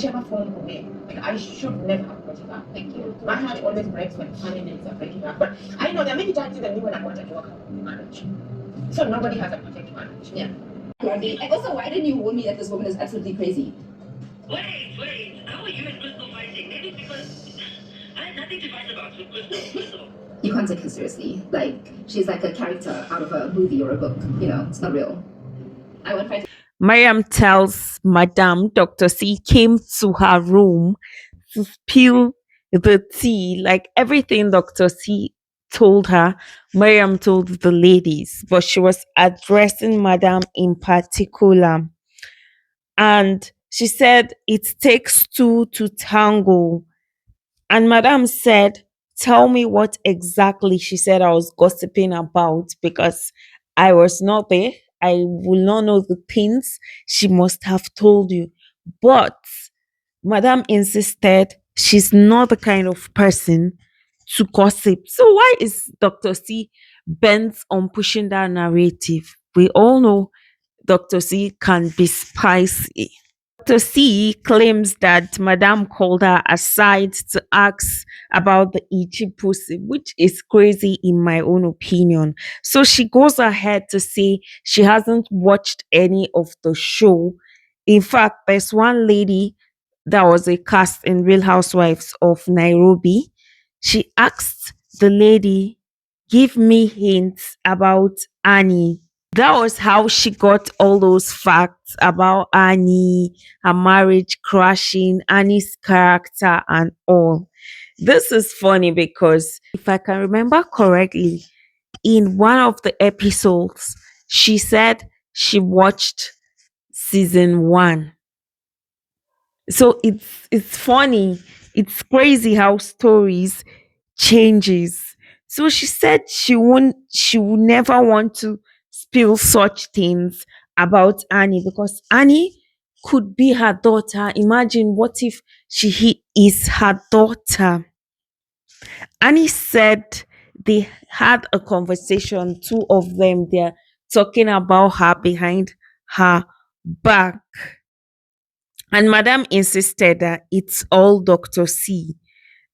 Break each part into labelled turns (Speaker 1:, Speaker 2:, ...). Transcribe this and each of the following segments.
Speaker 1: whichever form for me. Like, I should never have brought it up. Thank you. My heart always breaks when families are breaking up. But I know there are many times even me when I wanted to work out in marriage. So nobody has a perfect marriage. Yeah. And also, why didn't you warn me that this woman is absolutely crazy?
Speaker 2: Wait. How are you and Crystal fighting? Maybe because I had nothing to fight about with Crystal.
Speaker 1: You can't take her seriously. Like, she's like a character out of a movie or a book. You know, it's not real. I won't fight.
Speaker 3: Mariam tells Madame Dr. C came to her room to spill the tea, like everything Dr. C told her, Mariam told the ladies, but she was addressing Madame in particular. And she said, it takes two to tango. And Madame said, tell me what exactly she said I was gossiping about because I was not there. I will not know the things she must have told you. But Madame insisted she's not the kind of person to gossip. So why is Dr. C bent on pushing that narrative? We all know Dr. C can be spicy. Dr. C claims that Madame called her aside to ask about the itchy pussy, which is crazy in my own opinion. So she goes ahead to say she hasn't watched any of the show. In fact, there's one lady that was a cast in Real Housewives of Nairobi. She asked the lady, give me hints about Annie. That was how she got all those facts about Annie, her marriage crashing, Annie's character, and all. This is funny because if I can remember correctly, in one of the episodes, she said she watched season one. So it's funny. It's crazy how stories changes. So she said she would never want to spill such things about Annie because Annie could be her daughter. Imagine what if is her daughter. Annie said they had a conversation, two of them, they're talking about her behind her back. And Madame insisted that it's all Dr. C.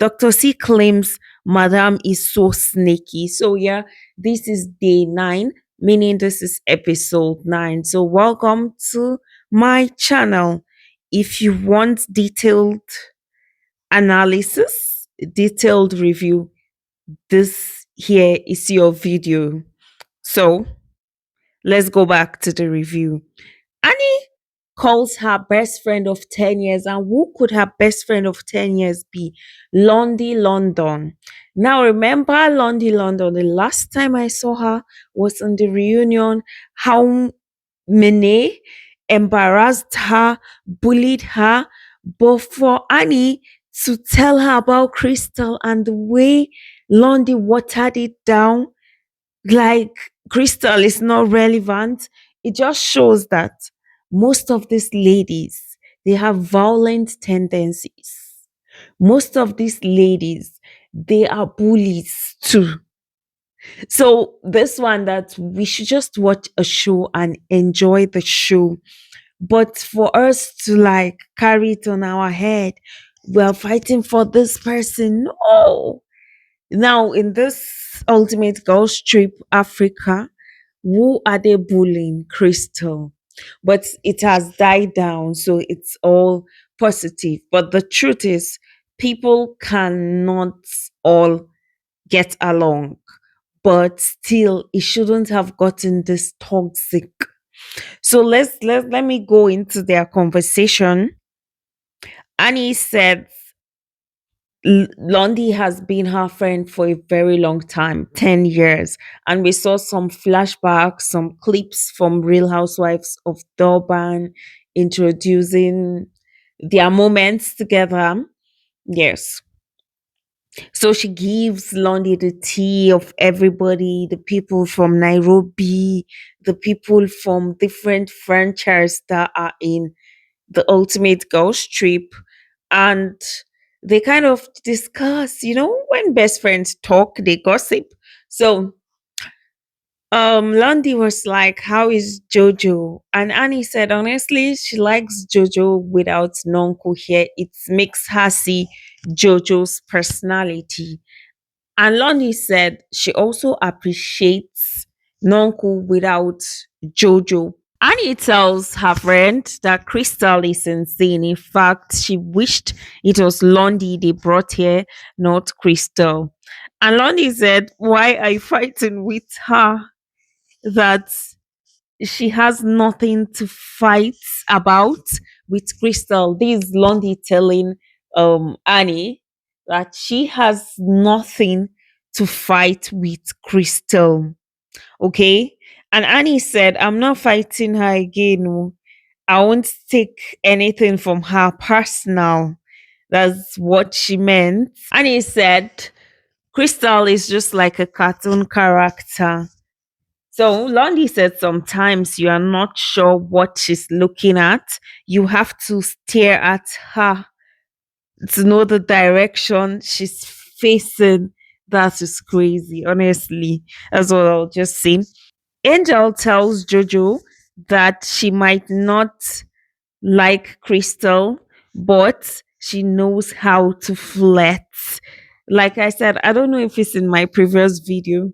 Speaker 3: Dr. C claims Madame is so sneaky. So, yeah, this is day 9, meaning this is episode 9. So, welcome to my channel. If you want detailed analysis, detailed review, this here is your video. So, let's go back to the review. Annie calls her best friend of 10 years. And who could her best friend of 10 years be? Londi London. Now, remember Londi London, the last time I saw her was on the reunion, how Mene embarrassed her, bullied her. But for Annie to tell her about Crystal and the way Londi watered it down, like Crystal is not relevant, it just shows that most of these ladies, they have violent tendencies. Most of these ladies, they are bullies too. So this one, that we should just watch a show and enjoy the show, but for us to like carry it on our head, we're fighting for this person. No. Now, in this Ultimate Girls Trip Africa, who are they bullying? Crystal. But it has died down, so it's all positive. But the truth is, people cannot all get along. But still, it shouldn't have gotten this toxic. So let me go into their conversation. Annie said Londi has been her friend for a very long time, 10 years. And we saw some flashbacks, some clips from Real Housewives of Durban introducing their moments together. Yes. So she gives Londi the tea of everybody, the people from Nairobi, the people from different franchises that are in the Ultimate Girls Trip. And they kind of discuss, when best friends talk, they gossip. So Lundi was like, "How is Jojo?" And Annie said, honestly, she likes Jojo without Nonko here. It makes her see Jojo's personality. And Lundi said she also appreciates Nonko without Jojo. Annie tells her friend that Crystal is insane. In fact, she wished it was Lundi they brought here, not Crystal. And Lundi said, "Why are you fighting with her? That she has nothing to fight about with Crystal." This is Lundi telling Annie that she has nothing to fight with Crystal. Okay. And Annie said, "I'm not fighting her again. Oh. I won't take anything from her personal." That's what she meant. Annie said, Crystal is just like a cartoon character. So Lundi said sometimes you are not sure what she's looking at. You have to stare at her to know the direction she's facing. That is crazy, honestly. That's what I'll just say. Angel tells Jojo that she might not like Crystal, but she knows how to flirt. Like I said, I don't know if it's in my previous video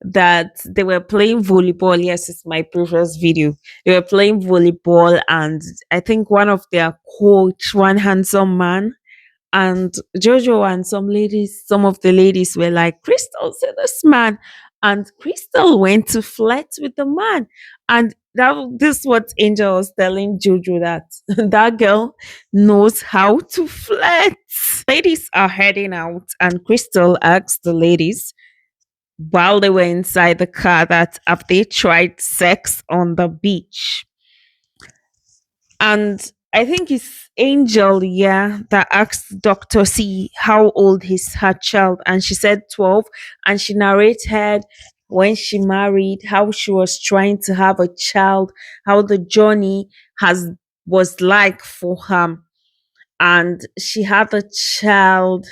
Speaker 3: that they were playing volleyball. Yes, it's my previous video. They were playing volleyball, and I think one of their coach, one handsome man, and Jojo and some of the ladies were like, Crystal, see this man. And Crystal went to flirt with the man. And this is what Angel was telling Jojo, that that girl knows how to flirt. Ladies are heading out, and Crystal asked the ladies while they were inside the car that have they tried sex on the beach. And I think it's Angel, yeah, that asked Dr. C how old is her child. And she said 12. And she narrated when she married, how she was trying to have a child, how the journey has was like for her. And she had a child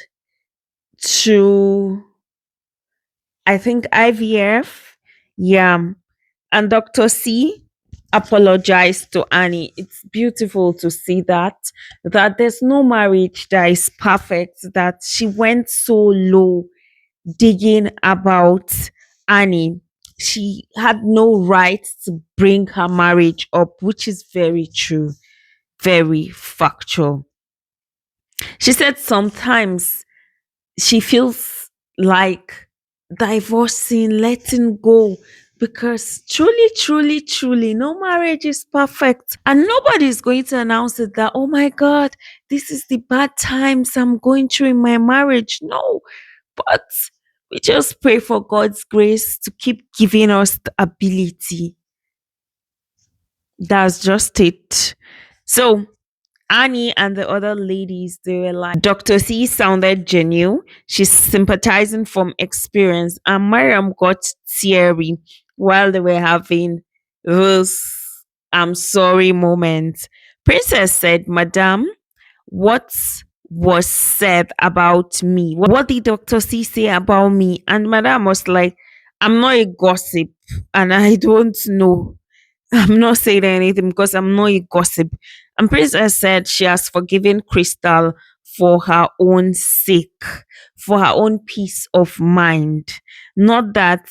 Speaker 3: to, I think, IVF. Yeah. And Dr. C apologized to Annie. It's beautiful to see that there's no marriage that is perfect, that she went so low digging about Annie. She had no right to bring her marriage up, which is very true, very factual. She said sometimes she feels like divorcing, letting go, because truly, truly, truly, no marriage is perfect. And nobody is going to announce it that, oh my God, this is the bad times I'm going through in my marriage. No, but we just pray for God's grace to keep giving us the ability. That's just it. So, Annie and the other ladies, they were like, Dr. C sounded genuine. She's sympathizing from experience. And Mariam got teary while they were having this I'm sorry moment. Princess said, Madam, what was said about me? What did Dr. C say about me? And Madam was like, I'm not a gossip and I don't know. I'm not saying anything because I'm not a gossip. And Princess said she has forgiven Crystal for her own sake, for her own peace of mind. Not that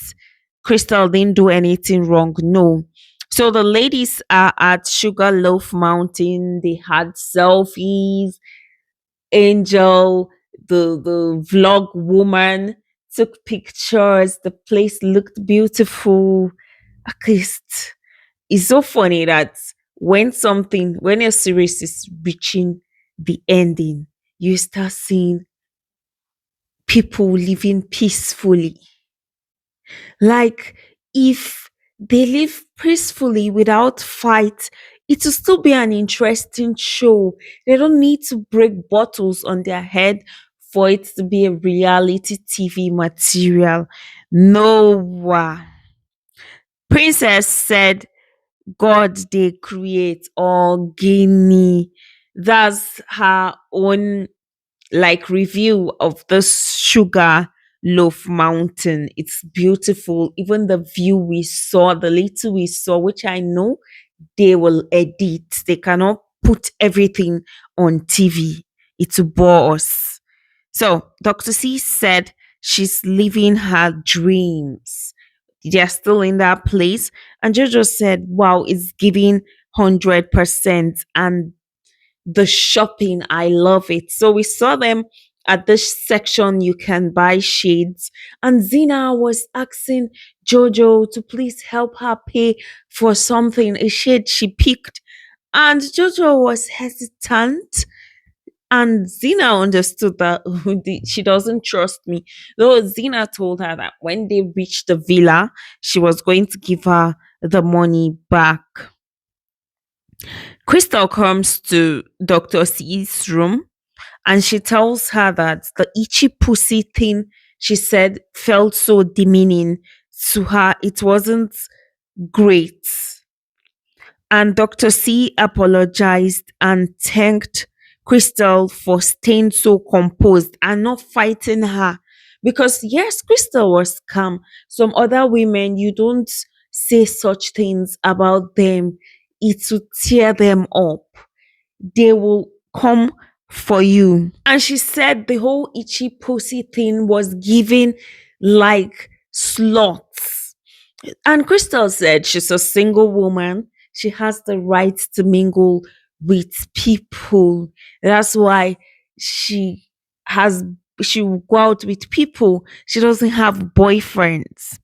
Speaker 3: Crystal didn't do anything wrong. No. So the ladies are at Sugarloaf Mountain. They had selfies. Angel, the vlog woman, took pictures. The place looked beautiful. At least it's so funny that when a series is reaching the ending, you start seeing people living peacefully. Like, if they live peacefully without fight, it will still be an interesting show. They don't need to break bottles on their head for it to be a reality TV material. No. Princess said God they create or Guinea. That's her own like review of the sugar Love Mountain. It's beautiful. Even the view we saw, the little we saw, which I know they will edit. They cannot put everything on TV. It will bore us. So Dr. C said she's living her dreams. They're still in that place. And Jojo said, wow, it's giving 100%. And the shopping, I love it. So we saw them at this section you can buy shades. And Zina was asking Jojo to please help her pay for something, a shade she picked. And Jojo was hesitant, and Zina understood that she doesn't trust me. Though Zina told her that when they reached the villa, she was going to give her the money back. Crystal comes to Dr. C's room and she tells her that the itchy pussy thing she said felt so demeaning to her. It wasn't great. And Dr. C apologized and thanked Crystal for staying so composed and not fighting her. Because, yes, Crystal was calm. Some other women, you don't say such things about them, it will tear them up. They will come for you. And she said the whole itchy pussy thing was given like slots. And Crystal said she's a single woman. She has the right to mingle with people. That's why she has she will go out with people. She doesn't have boyfriends.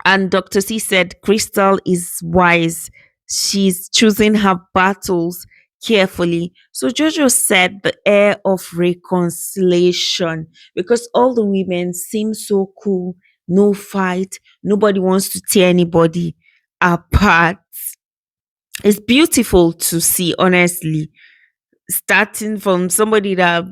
Speaker 3: And Dr. C said Crystal is wise. She's choosing her battles carefully. So Jojo said the air of reconciliation, because all the women seem so cool, no fight, nobody wants to tear anybody apart. It's beautiful to see, honestly, starting from somebody that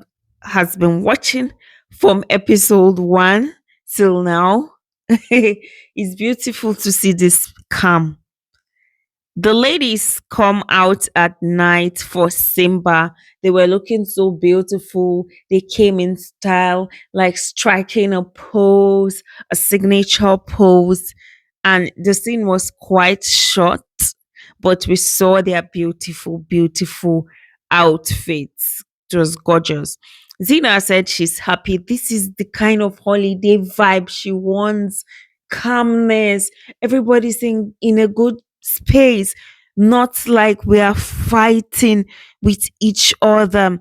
Speaker 3: has been watching from episode 1 till now. It's beautiful to see this calm. The ladies come out at night for Simba. They were looking so beautiful. They came in style, like striking a pose, a signature pose. And the scene was quite short, but we saw their beautiful, beautiful outfits. It was gorgeous. Zina said she's happy. This is the kind of holiday vibe she wants. Calmness. Everybody's in a good space, not like we are fighting with each other.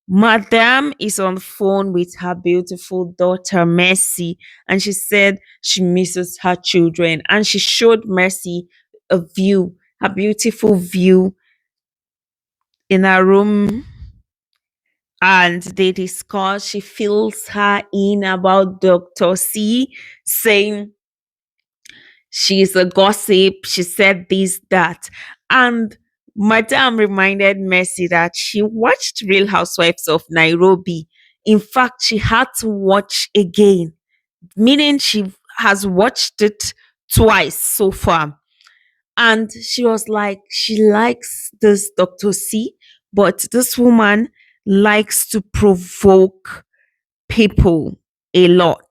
Speaker 3: Madame is on the phone with her beautiful daughter Mercy, and she said she misses her children. And she showed Mercy a view, a beautiful view in her room. And they discuss, she fills her in about Dr. C, saying she's a gossip. She said this, that. And Madame reminded Mercy that she watched Real Housewives of Nairobi. In fact, she had to watch again, meaning she has watched it twice so far. And she was like, she likes this Dr. C, but this woman likes to provoke people a lot.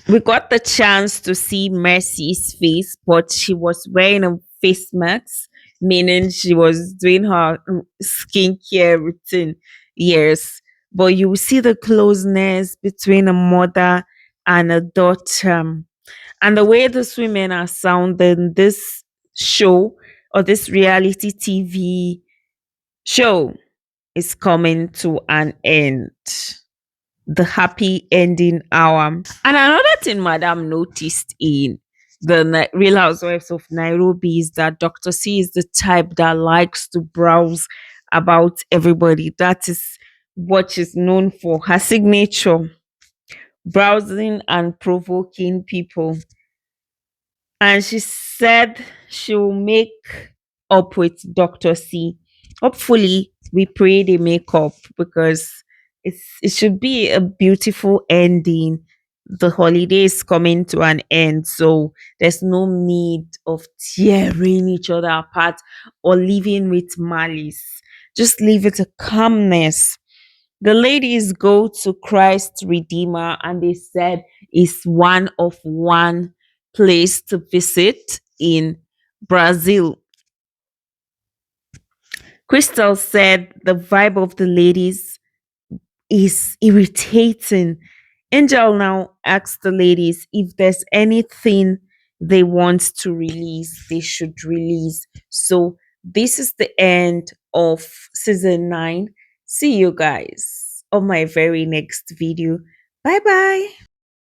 Speaker 3: We got the chance to see Mercy's face, but she was wearing a face mask, meaning she was doing her skincare routine. Yes, but you will see the closeness between a mother and a daughter. And the way these women are sounding, this show or this reality TV show is coming to an end, the happy ending hour. And another thing Madam noticed in the Real Housewives of Nairobi is that Dr. C is the type that likes to browse about everybody. That is what she's known for, her signature, browsing and provoking people. And she said she will make up with Dr. C. Hopefully, we pray they make up, because it should be a beautiful ending. The holiday is coming to an end, so there's no need of tearing each other apart or living with malice. Just leave it a calmness. The ladies go to Christ Redeemer and they said it's one of one place to visit in Brazil. Crystal said the vibe of the ladies is irritating. Angel now asks the ladies if there's anything they want to release, they should release. So, this is the end of season 9. See you guys on my very next video. Bye bye.